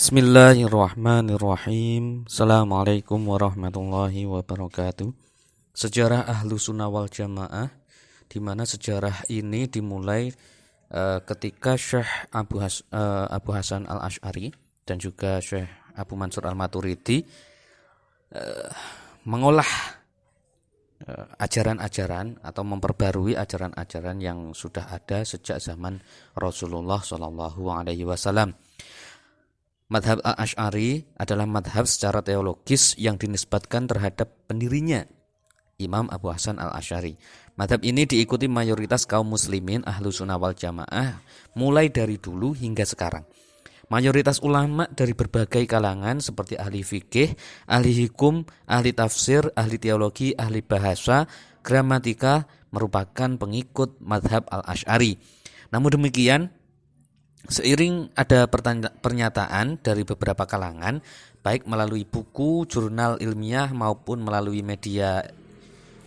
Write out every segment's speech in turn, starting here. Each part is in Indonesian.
Bismillahirrahmanirrahim. Assalamualaikum warahmatullahi wabarakatuh. Sejarah Ahlu Sunnah wal Jamaah, di mana sejarah ini dimulai ketika Syekh Abu Hasan al-Asy'ari dan juga Syekh Abu Mansur al-Maturidi mengolah ajaran-ajaran atau memperbarui ajaran-ajaran yang sudah ada sejak zaman Rasulullah Shallallahu Alaihi Wasallam. Madhab al-Asy'ari adalah madhab secara teologis yang dinisbatkan terhadap pendirinya, Imam Abu Hasan al-Asy'ari. Madhab ini diikuti mayoritas kaum muslimin Ahlu Sunnah wal Jamaah mulai dari dulu hingga sekarang. Mayoritas ulama dari berbagai kalangan seperti ahli fikih, ahli hukum, ahli tafsir, ahli teologi, ahli bahasa, gramatika merupakan pengikut madhab al-Asy'ari. Namun demikian, seiring ada pernyataan dari beberapa kalangan, baik melalui buku, jurnal ilmiah maupun melalui media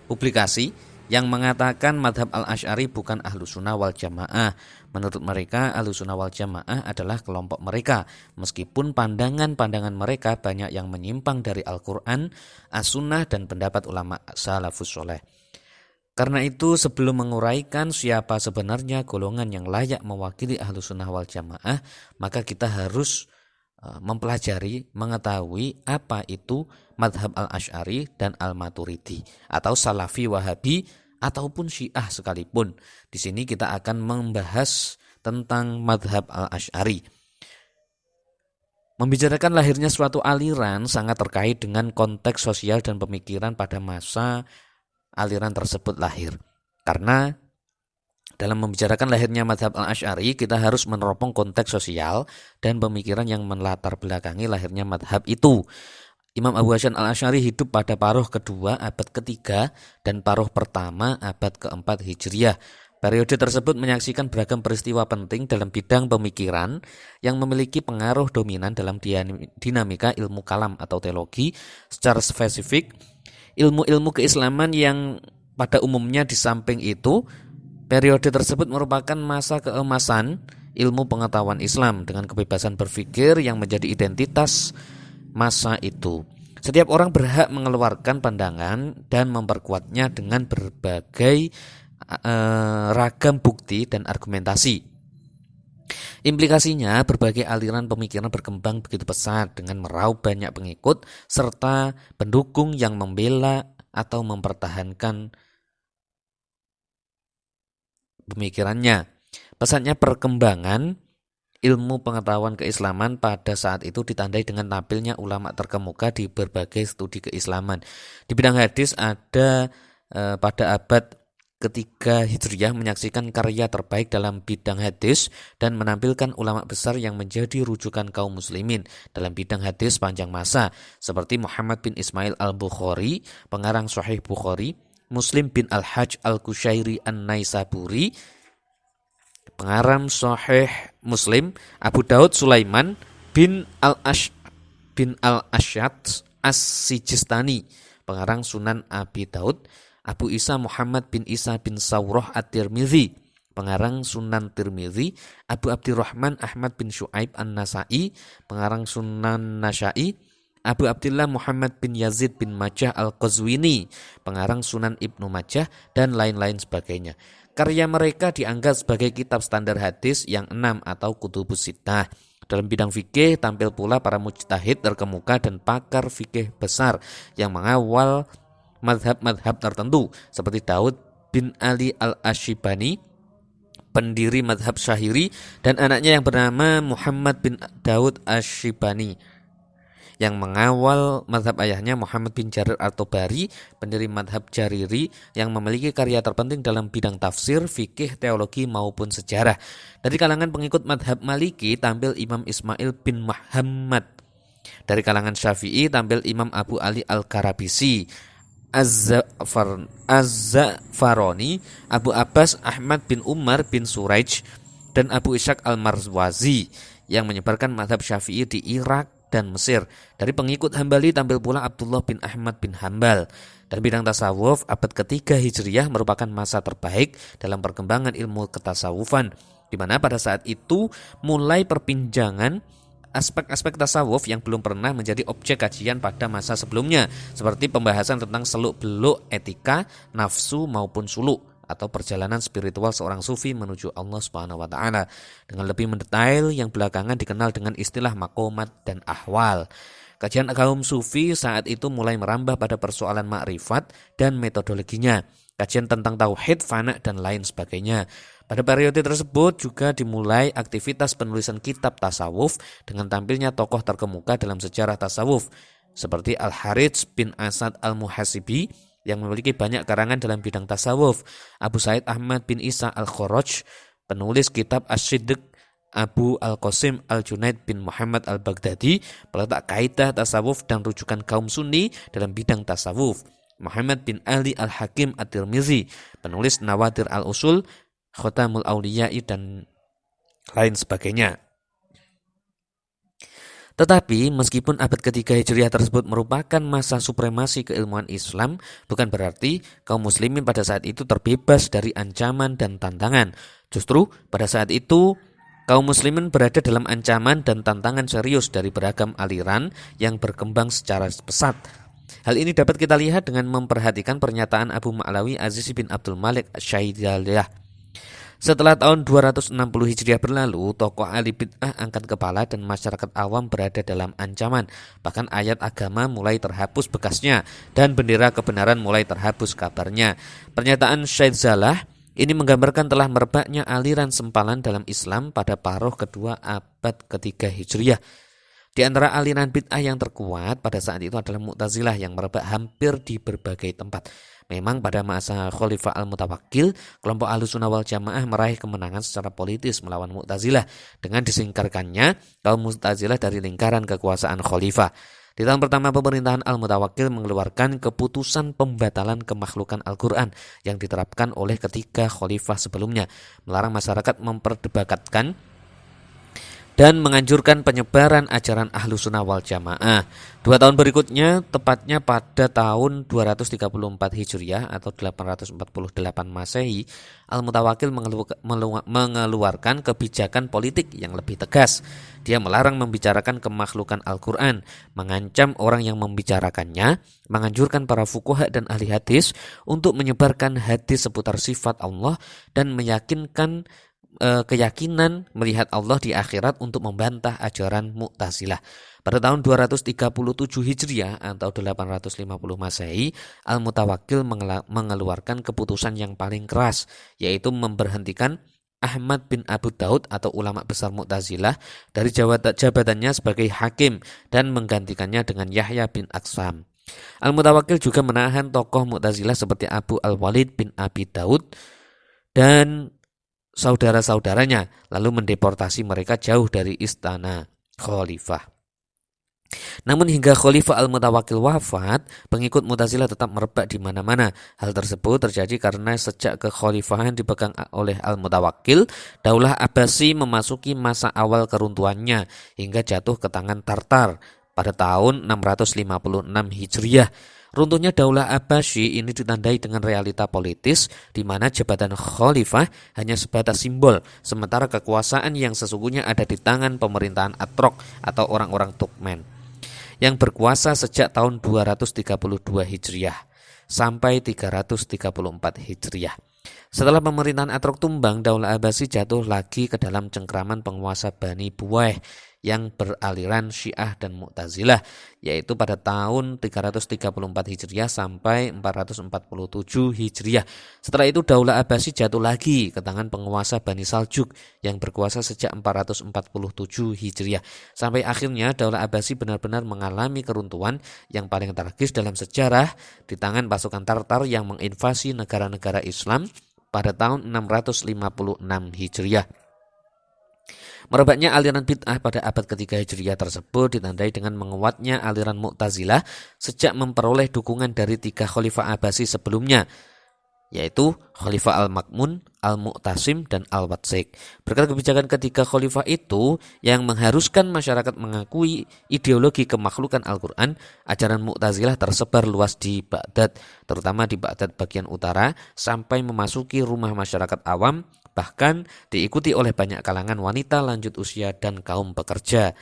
publikasi, yang mengatakan madhab al-Asy'ari bukan Ahlu Sunnah wal Jamaah. Menurut mereka, Ahlu Sunnah wal Jamaah adalah kelompok mereka, meskipun pandangan-pandangan mereka banyak yang menyimpang dari Al-Quran, As-Sunnah, dan pendapat ulama salafus soleh. Karena itu, sebelum menguraikan siapa sebenarnya golongan yang layak mewakili Ahlu Sunnah wal Jamaah, maka kita harus mempelajari, mengetahui apa itu madhab al-Asy'ari dan al-Maturidi, atau Salafi Wahabi ataupun Syiah sekalipun. Di sini kita akan membahas tentang madhab al-Asy'ari. Membicarakan lahirnya suatu aliran sangat terkait dengan konteks sosial dan pemikiran pada masa aliran tersebut lahir. Karena dalam membicarakan lahirnya madhab al-Asy'ari, kita harus meneropong konteks sosial dan pemikiran yang melatar belakangi lahirnya madhab itu. Imam Abu Hasan al-Asy'ari hidup pada paruh kedua abad ketiga dan paruh pertama abad keempat Hijriah. Periode tersebut menyaksikan beragam peristiwa penting dalam bidang pemikiran yang memiliki pengaruh dominan dalam dinamika ilmu kalam atau teologi. Secara spesifik, ilmu-ilmu keislaman yang pada umumnya di samping itu, periode tersebut merupakan masa keemasan ilmu pengetahuan Islam dengan kebebasan berpikir yang menjadi identitas masa itu. Setiap orang berhak mengeluarkan pandangan dan memperkuatnya dengan berbagai ragam bukti dan argumentasi. Implikasinya, berbagai aliran pemikiran berkembang begitu pesat dengan meraup banyak pengikut serta pendukung yang membela atau mempertahankan pemikirannya. Pesatnya perkembangan ilmu pengetahuan keislaman pada saat itu ditandai dengan tampilnya ulama terkemuka di berbagai studi keislaman. Di bidang hadis ada pada abad ketiga Hijriah menyaksikan karya terbaik dalam bidang hadis dan menampilkan ulama besar yang menjadi rujukan kaum muslimin dalam bidang hadis panjang masa seperti Muhammad bin Ismail al-Bukhari, pengarang Sahih Bukhari, Muslim bin al-Hajj al-Kushairi an-Naisaburi, pengarang Sahih Muslim, Abu Daud Sulaiman bin al-Ash'ad as-Sijistani, pengarang Sunan Abi Daud, Abu Isa Muhammad bin Isa bin Sawrah at-Tirmidzi, pengarang Sunan Tirmidzi, Abu Abdurrahman Ahmad bin Syu'aib an-Nasai, pengarang Sunan Nasai, Abu Abdullah Muhammad bin Yazid bin Majah al-Qazwini, pengarang Sunan Ibnu Majah, dan lain-lain sebagainya. Karya mereka dianggap sebagai kitab standar hadis yang 6 atau kutubus sittah. Dalam bidang fikih tampil pula para mujtahid terkemuka dan pakar fikih besar yang mengawal madhab-madhab tertentu seperti Daud bin Ali al-Ashibani, pendiri madhab Syahiri, dan anaknya yang bernama Muhammad bin Daud Ashibani yang mengawal madhab ayahnya Muhammad bin Jarir al-Tobari, pendiri madhab Jariri yang memiliki karya terpenting dalam bidang tafsir, fikih, teologi maupun sejarah. Dari kalangan pengikut madhab Maliki tampil Imam Ismail bin Muhammad. Dari kalangan Syafi'i tampil Imam Abu Ali al-Karabisi, Az-Za'faroni, Abu Abbas Ahmad bin Umar bin Suraij, dan Abu Ishaq al-Marwazi yang menyebarkan madhab Syafi'i di Irak dan Mesir. Dari pengikut Hambali tampil pula Abdullah bin Ahmad bin Hambal. Dan bidang tasawuf, abad ketiga Hijriah merupakan masa terbaik dalam perkembangan ilmu ketasawufan, di mana pada saat itu mulai perpinjangan aspek-aspek tasawuf yang belum pernah menjadi objek kajian pada masa sebelumnya, seperti pembahasan tentang seluk-beluk etika, nafsu maupun suluk atau perjalanan spiritual seorang sufi menuju Allah Subhanahu wa taala dengan lebih mendetail yang belakangan dikenal dengan istilah maqamat dan ahwal. Kajian kaum sufi saat itu mulai merambah pada persoalan makrifat dan metodologinya, kajian tentang tauhid, fana dan lain sebagainya. Pada periode tersebut juga dimulai aktivitas penulisan kitab tasawuf dengan tampilnya tokoh terkemuka dalam sejarah tasawuf seperti Al-Harits bin Asad Al-Muhasibi yang memiliki banyak karangan dalam bidang tasawuf, Abu Said Ahmad bin Isa Al-Khoraj, penulis kitab Asy-Sidq, Abu Al-Qasim Al-Junaid bin Muhammad Al-Baghdadi, peletak kaidah tasawuf dan rujukan kaum Sunni dalam bidang tasawuf, Muhammad bin Ali Al-Hakim At-Tirmizi, penulis Nawadir Al-Usul, Khotamul Auliya'i dan lain sebagainya. Tetapi meskipun abad ketiga Hijriah tersebut merupakan masa supremasi keilmuan Islam, bukan berarti kaum muslimin pada saat itu terbebas dari ancaman dan tantangan. Justru pada saat itu kaum muslimin berada dalam ancaman dan tantangan serius dari beragam aliran yang berkembang secara pesat. Hal ini dapat kita lihat dengan memperhatikan pernyataan Abu Ma'lawi Aziz bin Abdul Malik Asy-Syaidiliyah. Setelah tahun 260 Hijriah berlalu, tokoh ahli bid'ah angkat kepala dan masyarakat awam berada dalam ancaman. Bahkan ayat agama mulai terhapus bekasnya dan bendera kebenaran mulai terhapus kabarnya. Pernyataan Syed Zalah ini menggambarkan telah merebaknya aliran sempalan dalam Islam pada paruh kedua abad ketiga Hijriah. Di antara aliran bid'ah yang terkuat pada saat itu adalah Mu'tazilah yang merebak hampir di berbagai tempat. Memang pada masa Khalifah Al-Mutawakkil, kelompok Ahlussunnah wal Jamaah meraih kemenangan secara politis melawan Mu'tazilah dengan disingkirkannya kaum Mu'tazilah dari lingkaran kekuasaan Khalifah. Di tahun pertama pemerintahan Al-Mutawakkil mengeluarkan keputusan pembatalan kemakhlukan Al-Quran yang diterapkan oleh ketiga Khalifah sebelumnya, melarang masyarakat memperdebatkan dan menganjurkan penyebaran ajaran Ahlussunnah wal Jamaah. 2 tahun berikutnya, tepatnya pada tahun 234 Hijriah atau 848 Masehi, Al-Mutawakkil mengeluarkan kebijakan politik yang lebih tegas. Dia melarang membicarakan kemakhlukan Al-Quran, mengancam orang yang membicarakannya, menganjurkan para fuqaha dan ahli hadis untuk menyebarkan hadis seputar sifat Allah dan meyakinkan keyakinan melihat Allah di akhirat untuk membantah ajaran Mu'tazilah. Pada tahun 237 Hijriah atau 850 Masehi, Al-Mutawakkil mengeluarkan keputusan yang paling keras, yaitu memberhentikan Ahmad bin Abu Daud atau ulama besar Mu'tazilah dari jabatannya sebagai hakim dan menggantikannya dengan Yahya bin Aqsam. Al-Mutawakkil juga menahan tokoh Mu'tazilah seperti Abu Al-Walid bin Abi Daud dan saudara-saudaranya, lalu mendeportasi mereka jauh dari istana khalifah. Namun hingga Khalifah Al-Mutawakkil wafat, pengikut Mu'tazilah tetap merebak di mana-mana. Hal tersebut terjadi karena sejak kekhalifahan dipegang oleh Al-Mutawakkil, Daulah Abbasi memasuki masa awal keruntuhannya hingga jatuh ke tangan Tartar pada tahun 656 Hijriah. Runtuhnya Daulah Abbasi ini ditandai dengan realita politis di mana jabatan khalifah hanya sebatas simbol, sementara kekuasaan yang sesungguhnya ada di tangan pemerintahan Atrok atau orang-orang Turkmen yang berkuasa sejak tahun 232 Hijriah sampai 334 Hijriah. Setelah pemerintahan Atrok tumbang, Daulah Abbasi jatuh lagi ke dalam cengkraman penguasa Bani Buwaih yang beraliran Syiah dan Mu'tazilah, yaitu pada tahun 334 Hijriah sampai 447 Hijriah. Setelah itu Daulah Abbasi jatuh lagi ke tangan penguasa Bani Saljuk yang berkuasa sejak 447 Hijriah. Sampai akhirnya Daulah Abbasi benar-benar mengalami keruntuhan yang paling tragis dalam sejarah di tangan pasukan Tartar yang menginvasi negara-negara Islam pada tahun 656 Hijriah. Merebaknya aliran bid'ah pada abad ketiga Hijriah tersebut ditandai dengan menguatnya aliran Mu'tazilah sejak memperoleh dukungan dari 3 Khalifah Abbasi sebelumnya, yaitu Khalifah Al-Ma'mun, Al-Mu'tasim, dan Al-Watsiq. Berkat kebijakan ketiga khalifah itu yang mengharuskan masyarakat mengakui ideologi kemakhlukan Al-Quran, ajaran Mu'tazilah tersebar luas di Baghdad, terutama di Baghdad bagian utara, sampai memasuki rumah masyarakat awam, bahkan diikuti oleh banyak kalangan wanita lanjut usia dan kaum pekerja.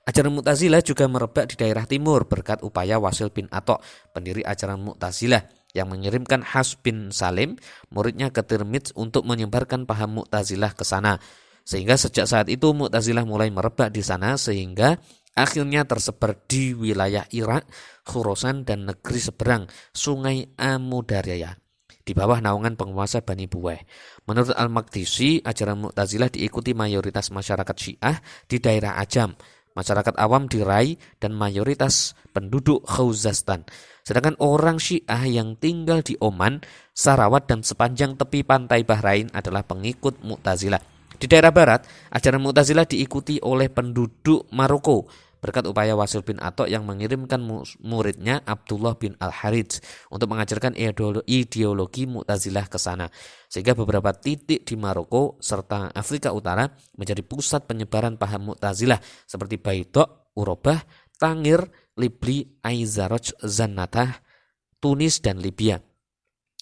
Ajaran Mu'tazilah juga merebak di daerah timur berkat upaya Wasil bin Atok, pendiri ajaran Mu'tazilah, yang mengirimkan Has bin Salim, muridnya ke Tirmidz untuk menyebarkan paham Mu'tazilah ke sana. Sehingga sejak saat itu Mu'tazilah mulai merebak di sana sehingga akhirnya tersebar di wilayah Irak, Khurasan dan negeri seberang Sungai Amudarya di bawah naungan penguasa Bani Buwaih. Menurut Al-Maqdisi, ajaran Mu'tazilah diikuti mayoritas masyarakat Syiah di daerah Ajam, masyarakat awam di Rai, dan mayoritas penduduk Khuzestan. Sedangkan orang Syiah yang tinggal di Oman, Sarawak, dan sepanjang tepi pantai Bahrain adalah pengikut Mu'tazilah. Di daerah barat, ajaran Mu'tazilah diikuti oleh penduduk Maroko berkat upaya Wasil bin Atok yang mengirimkan muridnya Abdullah bin Al-Harits untuk mengajarkan ideologi Mu'tazilah ke sana. Sehingga beberapa titik di Maroko serta Afrika Utara menjadi pusat penyebaran paham Mu'tazilah seperti Baidok, Urobah, Tangir, Libli, Aizaroj, Zannatah, Tunis, dan Libya.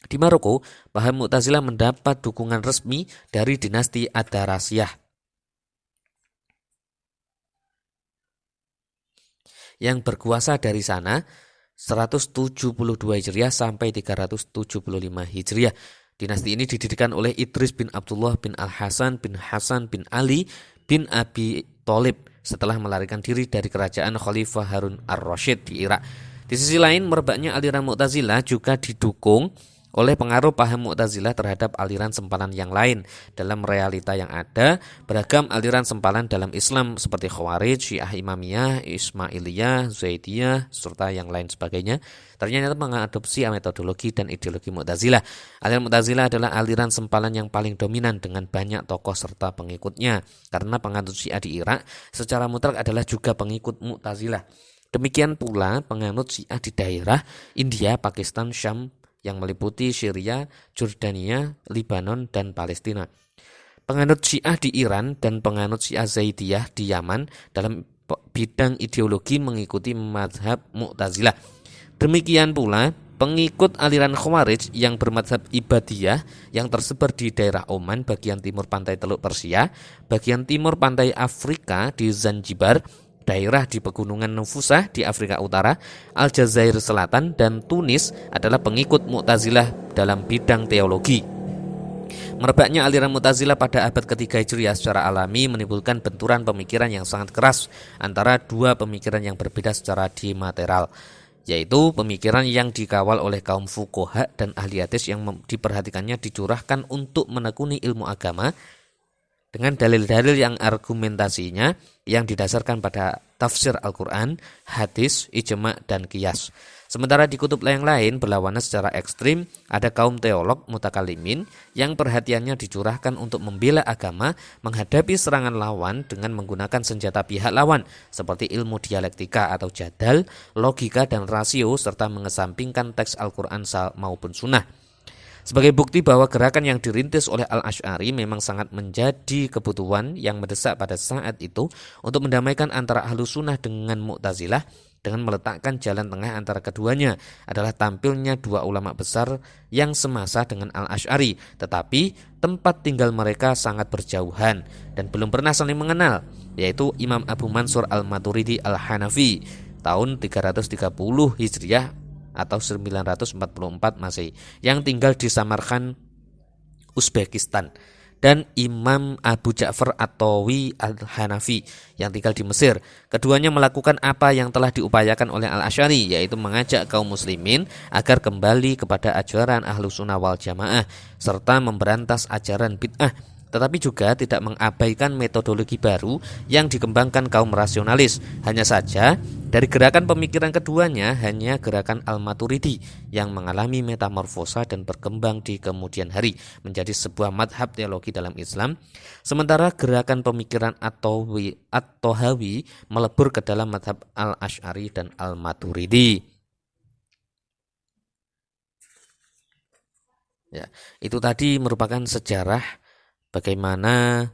Di Maroko, paham Mu'tazilah mendapat dukungan resmi dari dinasti Adarasiyah yang berkuasa dari sana 172 Hijriah sampai 375 Hijriah. Dinasti ini didirikan oleh Idris bin Abdullah bin Al-Hasan bin Hasan bin Ali bin Abi Thalib setelah melarikan diri dari kerajaan Khalifah Harun ar-Rasyid di Irak. Di sisi lain, merebaknya aliran Mu'tazilah juga didukung oleh pengaruh paham Mu'tazilah terhadap aliran sempalan yang lain. Dalam realita yang ada, beragam aliran sempalan dalam Islam seperti Khawarij, Syiah Imamiyah, Ismailiyah, Zaidiyah, serta yang lain sebagainya ternyata mengadopsi metodologi dan ideologi Mu'tazilah. Aliran Mu'tazilah adalah aliran sempalan yang paling dominan dengan banyak tokoh serta pengikutnya, karena penganut Syiah di Irak secara mutlak adalah juga pengikut Mu'tazilah. Demikian pula penganut Syiah di daerah India, Pakistan, Syam, yang meliputi Syria, Jordania, Libanon, dan Palestina. Penganut Syiah di Iran dan penganut Syiah Zaidiyah di Yaman dalam bidang ideologi mengikuti mazhab Mu'tazilah. Demikian pula pengikut aliran Khawarij yang bermadzhab Ibadiyah yang tersebar di daerah Oman, bagian timur pantai Teluk Persia, bagian timur pantai Afrika di Zanzibar, daerah di pegunungan Nufusah di Afrika Utara, Aljazair Selatan, dan Tunis adalah pengikut Mu'tazilah dalam bidang teologi. Merebaknya aliran Mu'tazilah pada abad ketiga Hijriah secara alami menimbulkan benturan pemikiran yang sangat keras antara dua pemikiran yang berbeda secara diametral, yaitu pemikiran yang dikawal oleh kaum fuqaha dan ahli hadis yang diperhatikannya dicurahkan untuk menekuni ilmu agama dengan dalil-dalil yang argumentasinya yang didasarkan pada tafsir Al-Quran, hadis, ijma, dan qiyas. Sementara di kutub yang lain berlawanan secara ekstrim, ada kaum teolog mutakalimin yang perhatiannya dicurahkan untuk membela agama, menghadapi serangan lawan dengan menggunakan senjata pihak lawan seperti ilmu dialektika atau jadal, logika, dan rasio, serta mengesampingkan teks Al-Quran maupun sunnah. Sebagai bukti bahwa gerakan yang dirintis oleh Al-Asy'ari memang sangat menjadi kebutuhan yang mendesak pada saat itu untuk mendamaikan antara Ahlus Sunnah dengan Mu'tazilah dengan meletakkan jalan tengah antara keduanya adalah tampilnya dua ulama besar yang semasa dengan Al-Asy'ari, tetapi tempat tinggal mereka sangat berjauhan dan belum pernah saling mengenal, yaitu Imam Abu Mansur Al-Maturidi Al-Hanafi tahun 330 Hijriah atau 944 Masehi yang tinggal di Samarkand, Uzbekistan, dan Imam Abu Ja'far At-Tawi Al-Hanafi yang tinggal di Mesir. Keduanya melakukan apa yang telah diupayakan oleh Al-Asy'ari, yaitu mengajak kaum muslimin agar kembali kepada ajaran Ahlus Sunnah wal Jamaah serta memberantas ajaran bid'ah, tetapi juga tidak mengabaikan metodologi baru yang dikembangkan kaum rasionalis. Hanya saja dari gerakan pemikiran keduanya hanya gerakan Al-Maturidi yang mengalami metamorfosa dan berkembang di kemudian hari menjadi sebuah madhab teologi dalam Islam, sementara gerakan pemikiran At-Tahawi melebur ke dalam madhab Al-Asy'ari dan Al-Maturidi. Ya, itu tadi merupakan sejarah bagaimana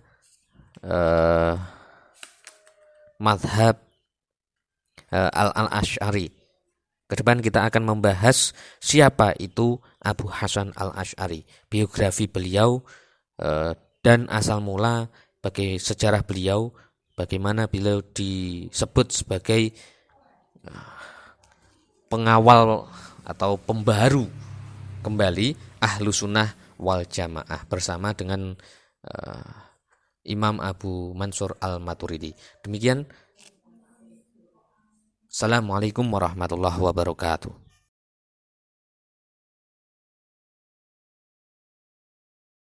madhab Al-Asy'ari. Kedepan kita akan membahas siapa itu Abu Hasan Al-Asy'ari, biografi beliau dan asal mula bagi sejarah beliau bagaimana beliau disebut sebagai pengawal atau pembaharu kembali ahlu sunnah wal jamaah bersama dengan Imam Abu Mansur al-Maturidi. Demikian. Assalamualaikum warahmatullahi wabarakatuh.